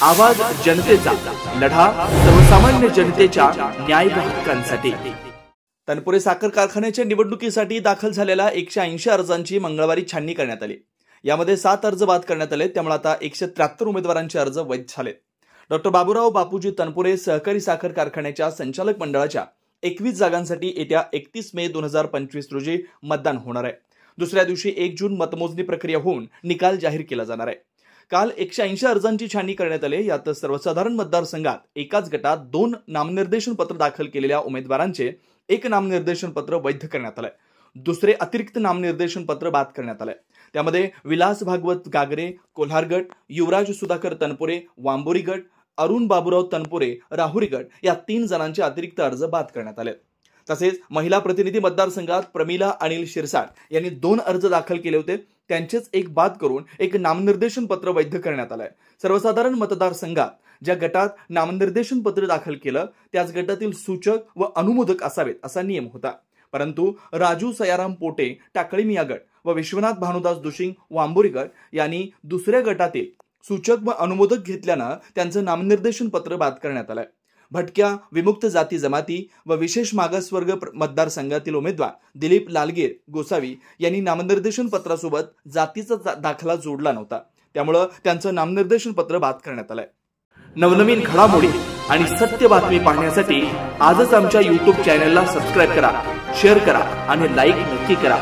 आवाज जनतेचा, लढा सर्वसामान्य जनतेच्या न्याय व हक्कांसाठी। तनपुरे साखर कारखान्याच्या निवडणुकीसाठी दाखल झालेल्या 180 अर्जांची मंगळवारी छाननी करण्यात आली। यामध्ये 7 अर्ज बाद करण्यात आले, त्यामुळे आता 173 उमेदवारांचे अर्ज वैध झाले। डॉक्टर बाबूराव बापूजी तनपुरे सहकारी साखर कारखान्याच्या संचालक मंडळाच्या 21 जागांसाठी येत्या 31 मे 2025 रोजी मतदान होणार आहे। दुसऱ्या दिवशी 1 जून मतमोजणी प्रक्रिया होऊन निकाल जाहीर केला जाणार आहे। काल 180 अर्जांची छाननी करण्यात आली। यात सर्वसाधारण मतदारसंघात एकाच गटात 2 नामनिर्देशन पत्र दाखल केलेल्या उमेदवारांचे 1 नामनिर्देशन पत्र वैध करण्यात आले। दुसरे अतिरिक्त नामनिर्देशन पत्र बाद करण्यात आले। त्यामध्ये विलास भागवत गागरे कोल्हार गट, युवराज सुधाकर तनपुरे वांबोरी गट, अरुण बाबूराव तनपुरे राहुरी गट या 3 जणांचे अतिरिक्त अर्ज बाद करण्यात आले। तसेच महिला प्रतिनिधी मतदारसंघात प्रमिला अनिल शिरसाट यांनी 2 अर्ज दाखल केले होते, त्यांचेच 1 बाद करून 1 नामनिर्देशन पत्र वैध करण्यात आले। सर्वसाधारण मतदारसंघात ज्या गटात नामनिर्देशन पत्र दाखल केलं त्याच गटातील सूचक व अनुमोदक असावेत असा नियम होता, परंतु राजू सयाराम पोटे टाकळीमिया गट व विश्वनाथ भानुदास दुशिंग वांबोरी गट यांनी दुसऱ्या गटातील सूचक व अनुमोदक घेतल्यानं त्यांचं नामनिर्देशन पत्र बाद करण्यात आलं। भटक्या विमुक्त जाती जमाती व विशेष मागासवर्ग मतदारसंघातील उमेदवार दिलीप लालगीर गोसावी यांनी नामनिर्देशन पत्रासोबत जातीचा दाखला जोडला नव्हता, त्यामुळे त्यांचं नामनिर्देशन पत्र बाद करण्यात आलंय। नवनवीन घडामोडी आणि सत्य बातमी पाहण्यासाठी आजच आमच्या YouTube चॅनलला सबस्क्राइब करा, शेअर करा आणि लाईक नक्की करा।